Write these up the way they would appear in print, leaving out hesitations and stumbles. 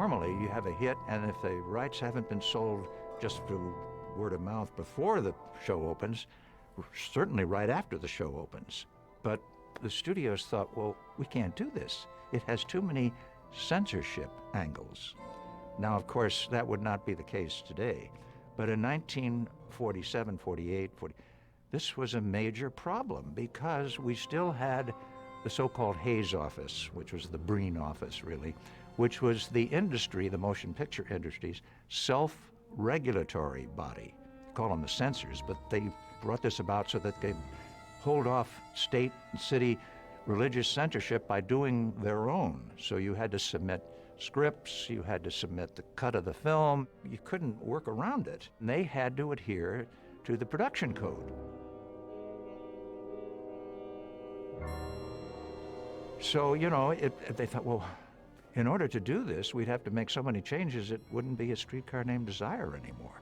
normally you have a hit, and if the rights haven't been sold just through word of mouth before the show opens, certainly right after the show opens. But the studios thought, well, we can't do this. It has too many censorship angles. Now, of course, that would not be the case today. But in 1947, 48, this was a major problem because we still had the so-called Hayes office, which was the Breen office, really, which was the industry, the motion picture industry's self-regulatory body. Call them the censors, but they brought this about so that they'd hold off state and city religious censorship by doing their own. So you had to submit scripts, you had to submit the cut of the film. You couldn't work around it. And they had to adhere to the production code. So, you know, they thought, well, in order to do this, we'd have to make so many changes it wouldn't be A Streetcar Named Desire anymore.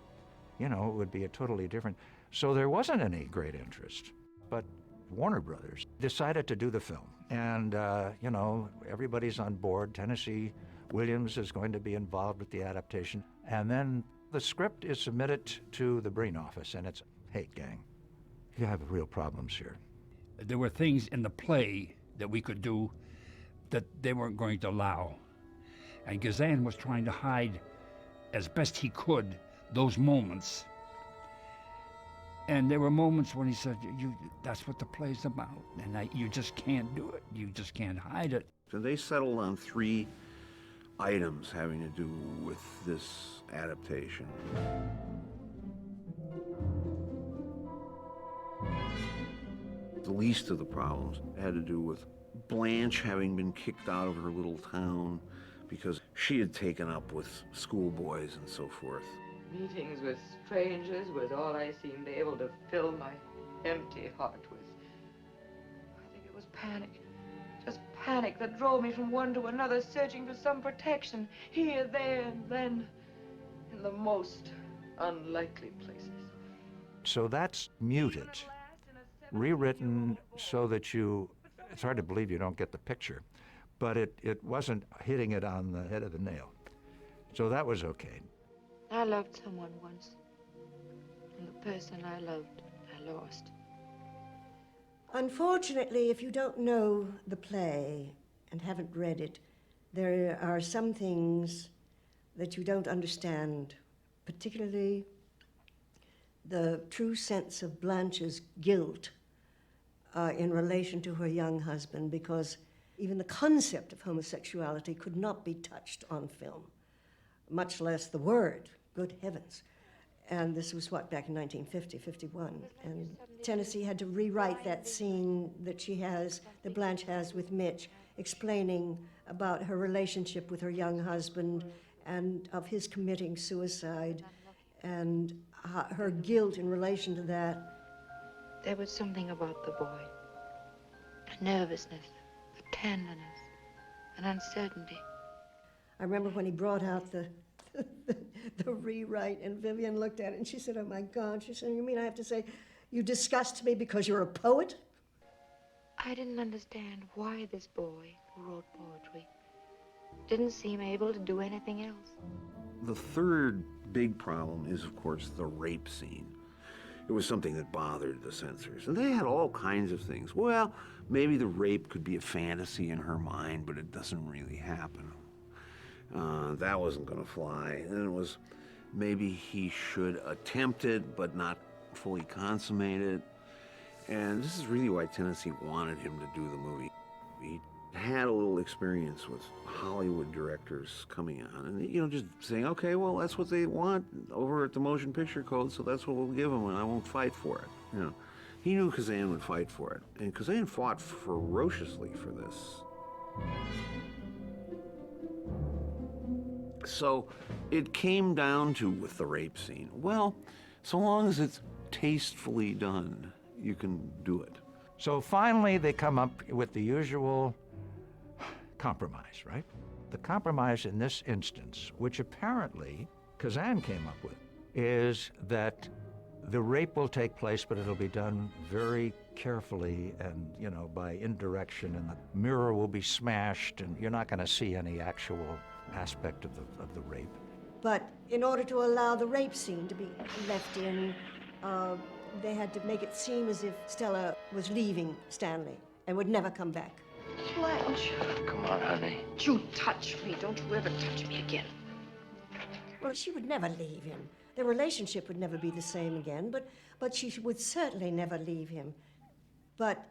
You know, it would be a totally different. So there wasn't any great interest. But Warner Brothers decided to do the film. And, you know, everybody's on board. Tennessee Williams is going to be involved with the adaptation. And then the script is submitted to the Breen office, and it's, hey, gang, you have real problems here. There were things in the play that we could do that they weren't going to allow. And Kazan was trying to hide as best he could those moments. And there were moments when he said, that's what the play's about, and you just can't do it. You just can't hide it. So they settled on 3 items having to do with this adaptation. The least of the problems had to do with Blanche having been kicked out of her little town because she had taken up with schoolboys and so forth. Meetings with strangers was all I seemed able to fill my empty heart with. I think it was panic. Just panic that drove me from one to another, searching for some protection, here, there, and then, in the most unlikely places. So that's muted, rewritten so that it's hard to believe you don't get the picture, but it wasn't hitting it on the head of the nail. So that was okay. I loved someone once, and the person I loved, I lost. Unfortunately, if you don't know the play and haven't read it, there are some things that you don't understand, particularly the true sense of Blanche's guilt in relation to her young husband, because even the concept of homosexuality could not be touched on film, much less the word. Good heavens. And this was what, back in 1950, 51. And Tennessee had to rewrite that scene that Blanche has with Mitch, explaining about her relationship with her young husband and of his committing suicide and her guilt in relation to that. There was something about the boy, a nervousness, a tenderness, an uncertainty. I remember when he brought out the rewrite, and Vivien looked at it and she said, oh my God, she said, you mean I have to say, you disgust me because you're a poet? I didn't understand why this boy who wrote poetry didn't seem able to do anything else. The third big problem is, of course, the rape scene. It was something that bothered the censors, and they had all kinds of things. Well, maybe the rape could be a fantasy in her mind, but it doesn't really happen. That wasn't going to fly. And it was maybe he should attempt it, but not fully consummate it. And this is really why Tennessee wanted him to do the movie. He had a little experience with Hollywood directors coming on and, you know, just saying, okay, well, that's what they want over at the Motion Picture Code, so that's what we'll give them, and I won't fight for it. You know, he knew Kazan would fight for it, and Kazan fought ferociously for this. So it came down to, with the rape scene, well, so long as it's tastefully done, you can do it. So finally they come up with the usual compromise, right? The compromise in this instance, which apparently Kazan came up with, is that the rape will take place, but it'll be done very carefully and, you know, by indirection, and the mirror will be smashed, and you're not going to see any actual aspect of the rape. But in order to allow the rape scene to be left in, they had to make it seem as if Stella was leaving Stanley and would never come back. Blanche, Come on, honey. you touch me. Don't you ever touch me again. Well, she would never leave him. Their relationship would never be the same again, but she would certainly never leave him. But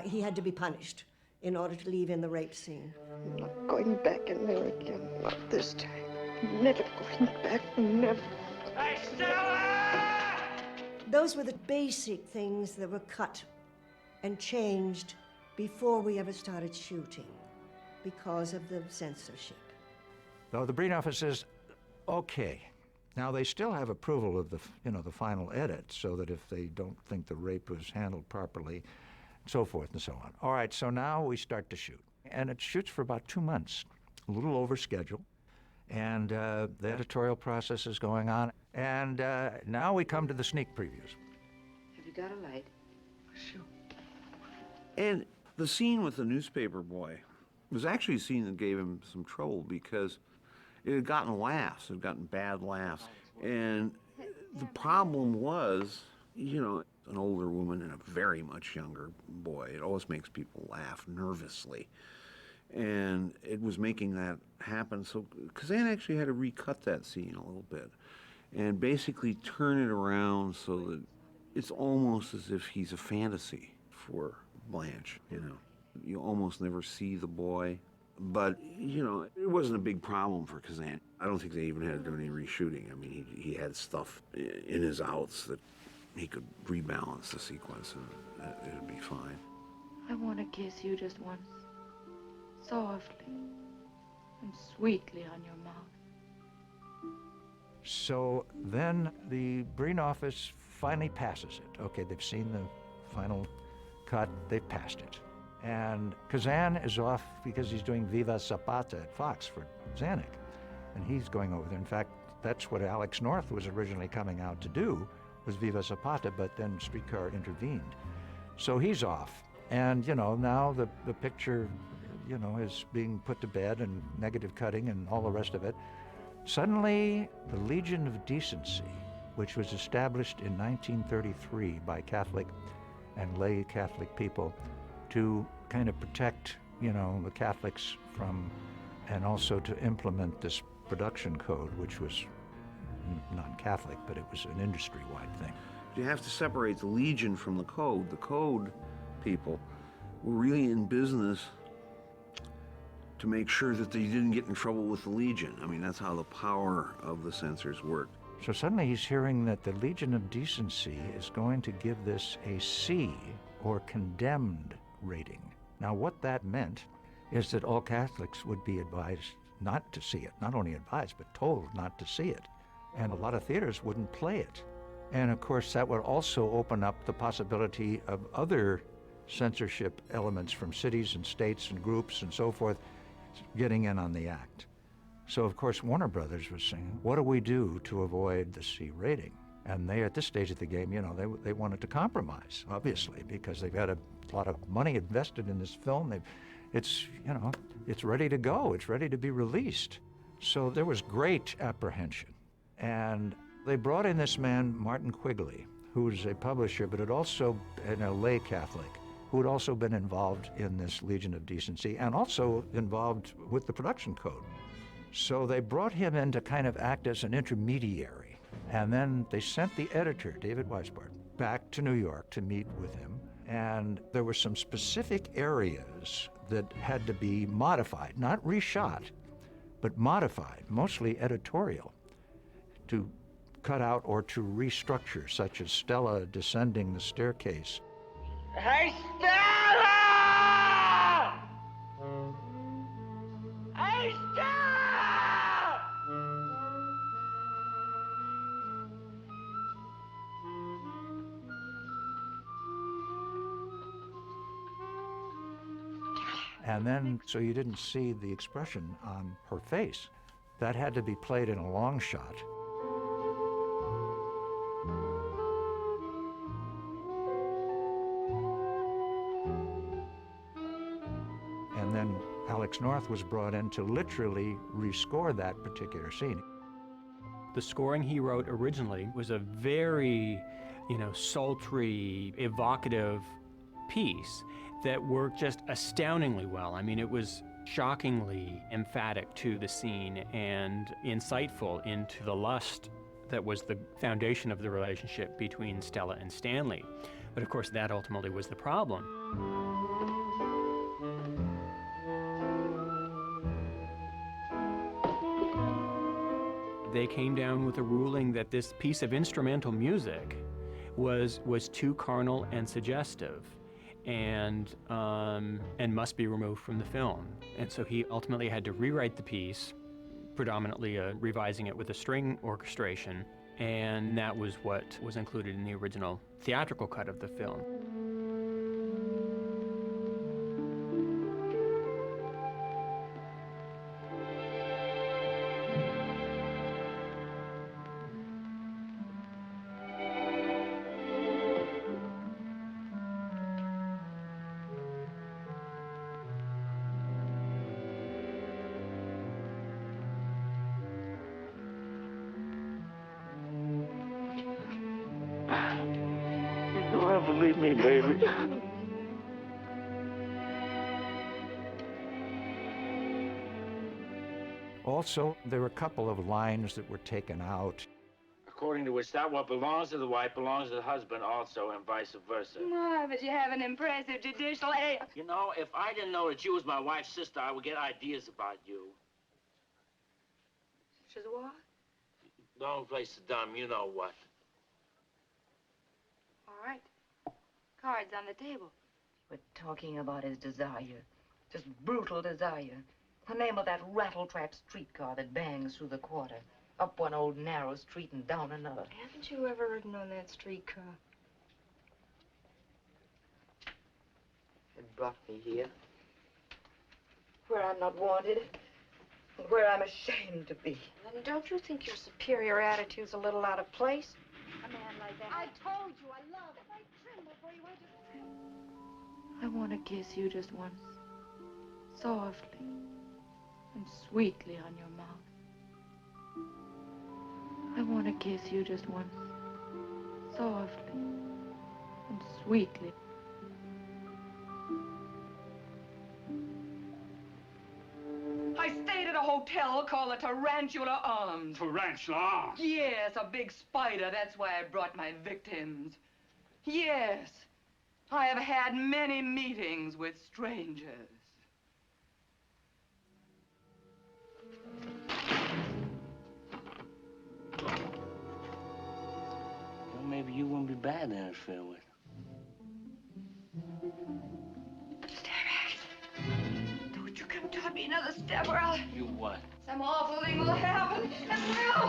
he had to be punished in order to leave in the rape scene. I'm not going back in there again. Not this time. Never going back. Never. Those were the basic things that were cut and changed before we ever started shooting because of the censorship. So the Breen office says, okay. Now they still have approval of the final edit, so that if they don't think the rape was handled properly, so forth and so on. All right, so now we start to shoot. And it shoots for about 2 months, a little over schedule. And the editorial process is going on. And now we come to the sneak previews. Have you got a light? Sure. And the scene with the newspaper boy was actually a scene that gave him some trouble because it had gotten laughs, it had gotten bad laughs. And the problem was, an older woman and a very much younger boy, it always makes people laugh nervously. And it was making that happen. So Kazan actually had to recut that scene a little bit and basically turn it around so that it's almost as if he's a fantasy for Blanche, You almost never see the boy. But, it wasn't a big problem for Kazan. I don't think they even had to do any reshooting. I mean, he had stuff in his outs that he could rebalance the sequence and it'd be fine. I want to kiss you just once. Softly and sweetly on your mouth. So then the Breen office finally passes it. Okay, they've seen the final cut, they've passed it. And Kazan is off because he's doing Viva Zapata at Fox for Zanuck. And he's going over there. In fact, that's what Alex North was originally coming out to do, was Viva Zapata, but then Streetcar intervened. So he's off. And, now the picture, is being put to bed and negative cutting and all the rest of it. Suddenly, the Legion of Decency, which was established in 1933 by Catholic and lay Catholic people to kind of protect, the Catholics from, and also to implement this production code, which was non-Catholic, but it was an industry-wide thing. You have to separate the Legion from the code. The code people were really in business to make sure that they didn't get in trouble with the Legion. I mean, that's how the power of the censors worked. So suddenly he's hearing that the Legion of Decency is going to give this a C, or condemned rating. Now, what that meant is that all Catholics would be advised not to see it. Not only advised, but told not to see it. And a lot of theaters wouldn't play it. And of course, that would also open up the possibility of other censorship elements from cities and states and groups and so forth getting in on the act. So of course, Warner Brothers was saying, what do we do to avoid the C rating? And they, at this stage of the game, they wanted to compromise, obviously, because they've had a lot of money invested in this film. It's ready to go. It's ready to be released. So there was great apprehension. And they brought in this man, Martin Quigley, who's a publisher, but had also been a lay Catholic, who had also been involved in this Legion of Decency and also involved with the production code. So they brought him in to kind of act as an intermediary. And then they sent the editor, David Weisbart, back to New York to meet with him. And there were some specific areas that had to be modified, not reshot, but modified, mostly editorial, to cut out or to restructure, such as Stella descending the staircase. Hey, Stella! Hey, Stella! And then, so you didn't see the expression on her face. That had to be played in a long shot. And then Alex North was brought in to literally rescore that particular scene. The scoring he wrote originally was a very, sultry, evocative piece that worked just astoundingly well. I mean, it was shockingly emphatic to the scene and insightful into the lust that was the foundation of the relationship between Stella and Stanley. But of course, that ultimately was the problem. They came down with a ruling that this piece of instrumental music was too carnal and suggestive, and must be removed from the film. And so he ultimately had to rewrite the piece, predominantly revising it with a string orchestration, and that was what was included in the original theatrical cut of the film. You'll ever leave me, baby. Also, there were a couple of lines that were taken out. According to which, that what belongs to the wife belongs to the husband also, and vice versa. My, but you have an impressive judicial aim. You know, if I didn't know that you was my wife's sister, I would get ideas about you. She's what? Don't play so dumb, you know what. All right. Cards on the table. We're talking about his desire. Just brutal desire. The name of that rattle-trap streetcar that bangs through the quarter. Up one old narrow street and down another. Haven't you ever ridden on that streetcar? It brought me here. Where I'm not wanted. And where I'm ashamed to be. Then don't you think your superior attitude's a little out of place? A man like that. I told you I love it. I tremble for you. I want to kiss you just once. Softly and sweetly on your mouth. I want to kiss you just once. Softly and sweetly. I stayed at a hotel called the Tarantula Arms. Tarantula Arms? Yes, a big spider. That's why I brought my victims. Yes, I have had many meetings with strangers. Well, maybe you wouldn't be bad to interfere with. Don't you come toward me another step or I'll... You what? Some awful thing will happen. It will.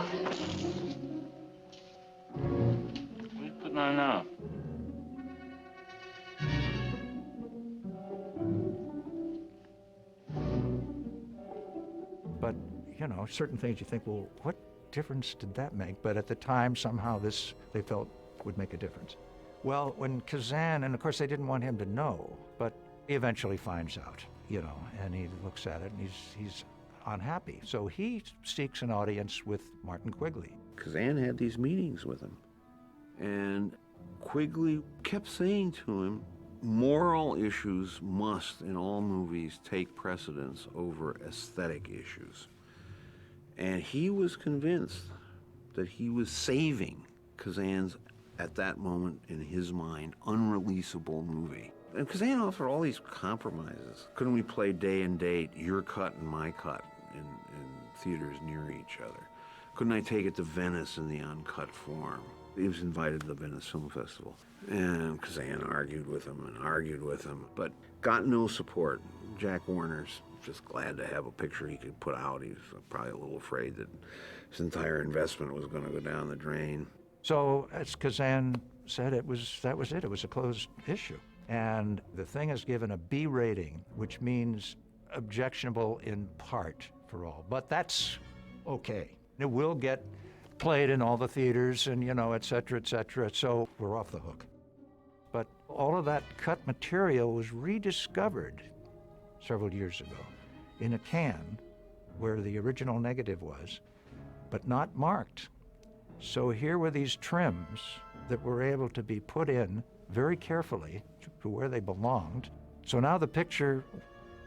What are you putting on now? But, certain things you think, well, what difference did that make? But at the time, somehow this, they felt, would make a difference. Well, when Kazan, and of course they didn't want him to know, but he eventually finds out, and he looks at it and he's unhappy. So he seeks an audience with Martin Quigley. Kazan had these meetings with him, and Quigley kept saying to him, moral issues must, in all movies, take precedence over aesthetic issues. And he was convinced that he was saving Kazan's, at that moment, in his mind, unreleasable movie. And Kazan offered all these compromises. Couldn't we play day and date, your cut and my cut, in theaters near each other? Couldn't I take it to Venice in the uncut form? He was invited to the Venice Film Festival. And Kazan argued with him, but got no support. Jack Warner's just glad to have a picture he could put out. He was probably a little afraid that his entire investment was going to go down the drain. So, as Kazan said, that was it. It was a closed issue. And the thing is given a B rating, which means objectionable in part for all. But that's okay. It will get played in all the theaters and, et cetera, so we're off the hook. But all of that cut material was rediscovered several years ago. in a can where the original negative was, but not marked. So here were these trims that were able to be put in very carefully to where they belonged. So now the picture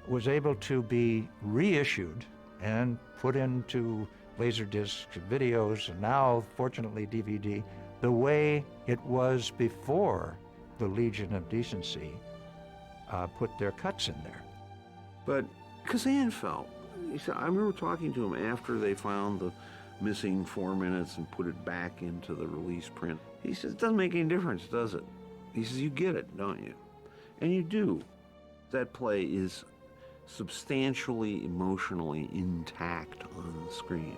was able to be reissued and put into Laserdisc videos, and now, fortunately, DVD, the way it was before the Legion of Decency put their cuts in there. But Kazan felt, he said, I remember talking to him after they found the missing 4 minutes and put it back into the release print. He says, it doesn't make any difference, does it? He says, you get it, don't you? And you do. That play is substantially emotionally intact on the screen.